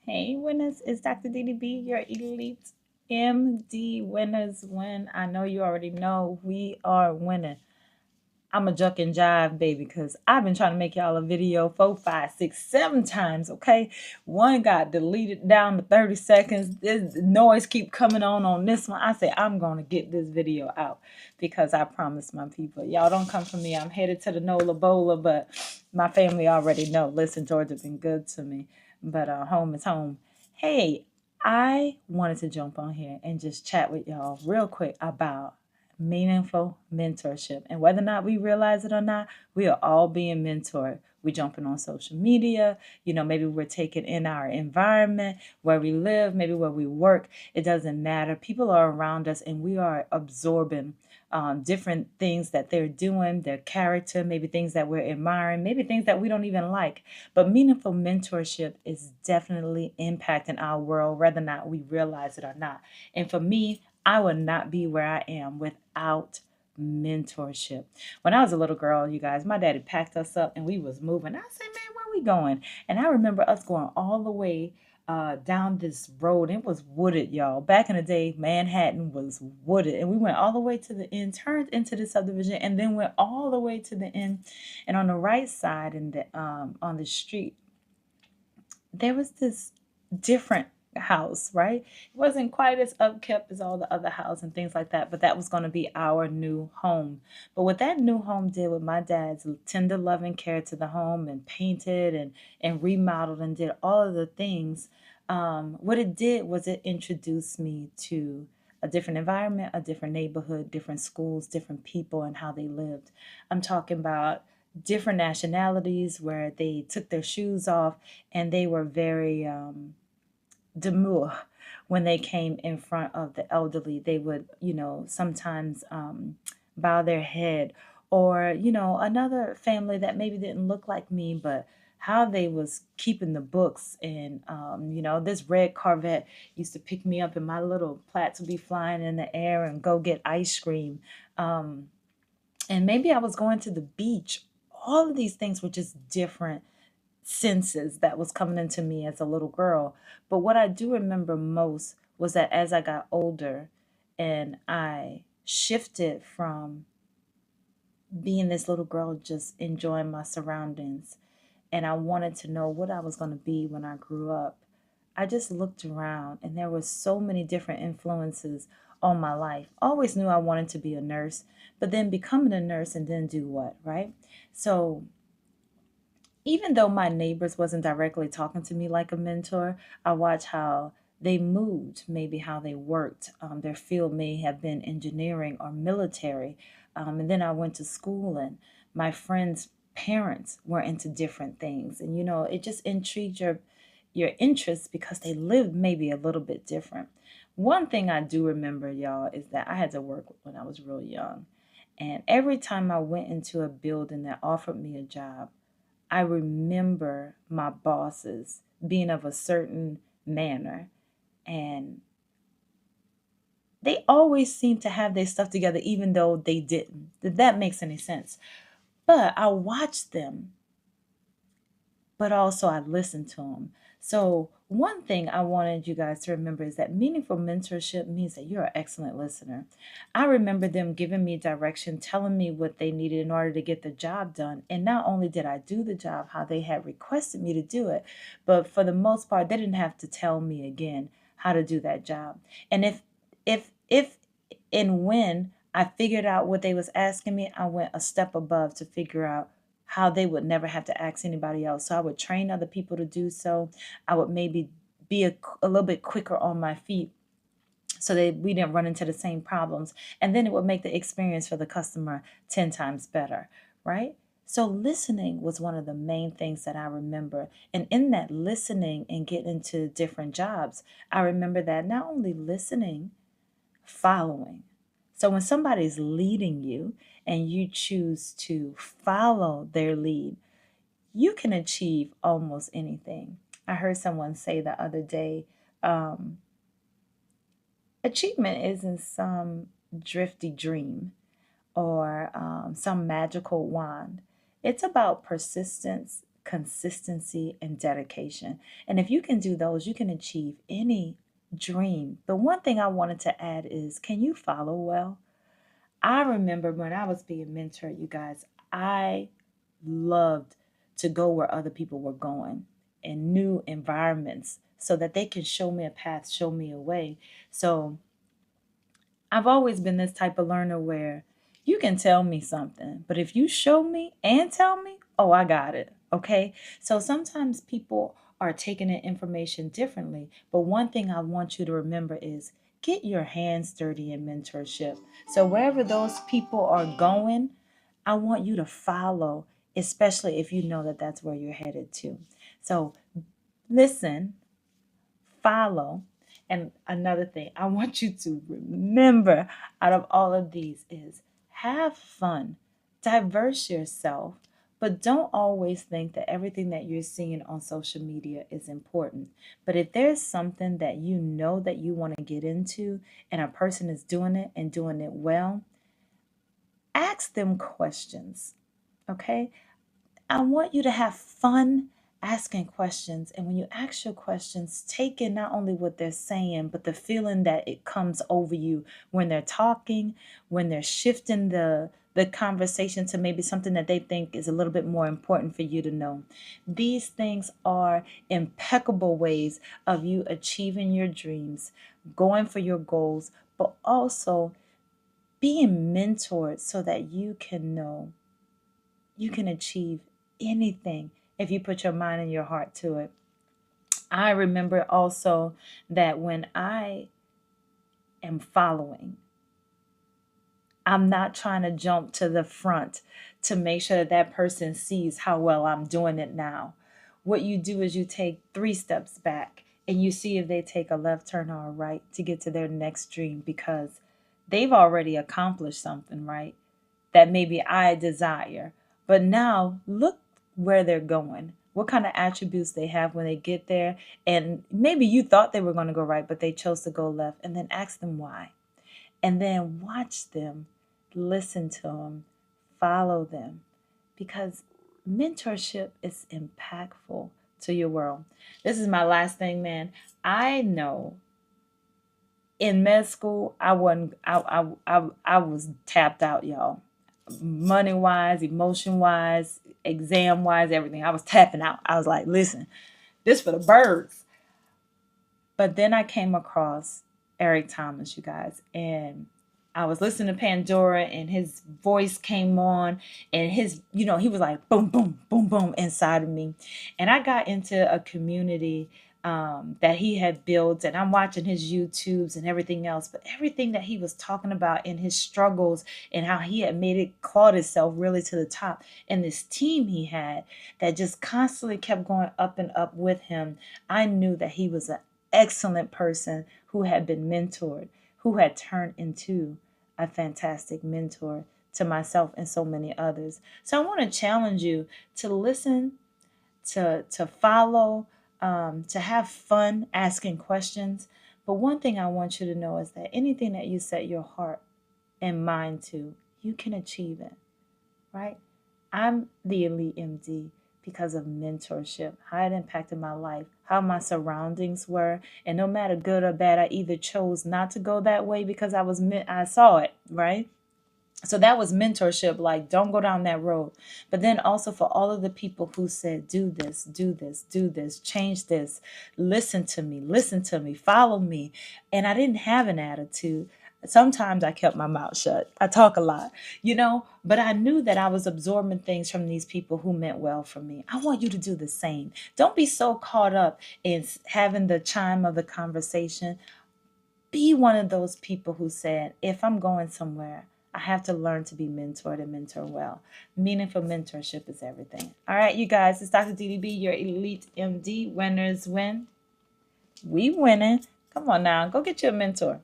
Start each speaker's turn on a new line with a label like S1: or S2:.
S1: Hey, winners, it's Dr. DDB, your elite MD winners win. I know you already know we are winning. I'm a juck and jive, baby, because I've been trying to make y'all a video 4, 5, 6, 7 times, okay? One got deleted down to 30 seconds. This noise keep coming on this one. I say, I'm going to get this video out because I promised my people. Y'all don't come for me. I'm headed to the NOLA Bola, but my family already know. Listen, Georgia been good to me, but home is home. Hey, I wanted to jump on here and just chat with y'all real quick about meaningful mentorship. And whether or not we realize it or not, we are all being mentored. We're jumping on social media, maybe we're taking in our environment, where we live, maybe where we work. It doesn't matter. People are around us and we are absorbing different things that they're doing, their character, maybe things that we're admiring, maybe things that we don't even like. But meaningful mentorship is definitely impacting our world, whether or not we realize it or not. And for me, I would not be where I am without mentorship. When I was a little girl, you guys, my daddy packed us up and we was moving. I said, man, where we going? And I remember us going all the way down this road. It was wooded, y'all. Back in the day, Manhattan was wooded. And we went all the way to the end, turned into the subdivision, and then went all the way to the end. And on the right side and on the street, there was this different house, right? It wasn't quite as upkept as all the other houses and things like that, but that was going to be our new home. But what that new home did with my dad's tender loving care to the home and painted and remodeled and did all of the things, what it did was it introduced me to a different environment, a different neighborhood, different schools, different people, and how they lived. I'm talking about different nationalities where they took their shoes off and they were very demure when they came in front of the elderly. They would, sometimes bow their head, or another family that maybe didn't look like me, but how they was keeping the books. And this red Corvette used to pick me up and my little plaits would be flying in the air and go get ice cream. And maybe I was going to the beach. All of these things were just different senses that was coming into me as a little girl. But what I do remember most was that as I got older and I shifted from being this little girl just enjoying my surroundings, and I wanted to know what I was going to be when I grew up, I just looked around and there were so many different influences on my life. Always knew I wanted to be a nurse, but then becoming a nurse and then do what, right? So even though my neighbors wasn't directly talking to me like a mentor, I watched how they moved, maybe how they worked. Their field may have been engineering or military. And then I went to school, and my friends' parents were into different things. And, it just intrigued your interest because they lived maybe a little bit different. One thing I do remember, y'all, is that I had to work when I was real young. And every time I went into a building that offered me a job, I remember my bosses being of a certain manner, and they always seemed to have their stuff together, even though they didn't. If that makes any sense. But I watched them, but also I listened to them. So, one thing I wanted you guys to remember is that meaningful mentorship means that you're an excellent listener. I remember them giving me direction, telling me what they needed in order to get the job done. And not only did I do the job how they had requested me to do it, but for the most part, they didn't have to tell me again how to do that job. And if and when I figured out what they was asking me, I went a step above to figure out how they would never have to ask anybody else. So I would train other people to do so. I would maybe be a little bit quicker on my feet so that we didn't run into the same problems. And then it would make the experience for the customer 10 times better, right? So listening was one of the main things that I remember. And in that listening and getting into different jobs, I remember that not only listening, following. So when somebody's leading you and you choose to follow their lead, you can achieve almost anything. I heard someone say the other day, um, achievement isn't some drifty dream or some magical wand. It's about persistence, consistency, and dedication. And if you can do those, you can achieve any dream. The one thing I wanted to add is, can you follow well? I remember when I was being mentored, you guys, I loved to go where other people were going in new environments so that they can show me a path, show me a way. So I've always been this type of learner where you can tell me something, but if you show me and tell me, oh, I got it. Okay. So sometimes people are taking in information differently. But one thing I want you to remember is get your hands dirty in mentorship. So wherever those people are going, I want you to follow, especially if you know that that's where you're headed to. So listen, follow. And another thing I want you to remember out of all of these is have fun, diverse yourself, but don't always think that everything that you're seeing on social media is important. But if there's something that you know that you want to get into and a person is doing it and doing it well, ask them questions. Okay? I want you to have fun asking questions. And when you ask your questions, take in not only what they're saying, but the feeling that it comes over you when they're talking, when they're shifting the conversation to maybe something that they think is a little bit more important for you to know. These things are impeccable ways of you achieving your dreams, going for your goals, but also being mentored so that you can know you can achieve anything if you put your mind and your heart to it. I remember also that when I am following, I'm not trying to jump to the front to make sure that that person sees how well I'm doing it now. What you do is you take 3 steps back and you see if they take a left turn or a right to get to their next dream because they've already accomplished something, right? That maybe I desire. But now look where they're going. What kind of attributes they have when they get there. And maybe you thought they were going to go right, but they chose to go left. And then ask them why. And then watch them, listen to them, follow them. Because mentorship is impactful to your world. This is my last thing, man. I know in med school, I was tapped out, y'all. Money wise, emotion wise, exam wise, everything. I was tapping out. I was like, listen, this for the birds. But then I came across Eric Thomas, you guys, and I was listening to Pandora and his voice came on and his, he was like boom, boom, boom, boom inside of me. And I got into a community that he had built and I'm watching his YouTubes and everything else. But everything that he was talking about in his struggles and how he had made it, clawed himself really to the top. And this team he had that just constantly kept going up and up with him. I knew that he was an excellent person who had been mentored, who had turned into a fantastic mentor to myself and so many others. So I want to challenge you to listen, to follow, to have fun asking questions. But one thing I want you to know is that anything that you set your heart and mind to, you can achieve it, right? I'm the Elite MD because of mentorship, how it impacted my life, how my surroundings were, and no matter good or bad, I either chose not to go that way because I saw it, right? So that was mentorship, like don't go down that road. But then also for all of the people who said, do this, do this, do this, change this, listen to me, follow me. And I didn't have an attitude. Sometimes I kept my mouth shut. I talk a lot, but I knew that I was absorbing things from these people who meant well for me. I want you to do the same. Don't be so caught up in having the chime of the conversation. Be one of those people who said, if I'm going somewhere, I have to learn to be mentored and mentor well. Meaningful mentorship is everything. All right, you guys, it's Dr. DDB, your Elite MD. Winners win. We winning. Come on now, go get your mentor.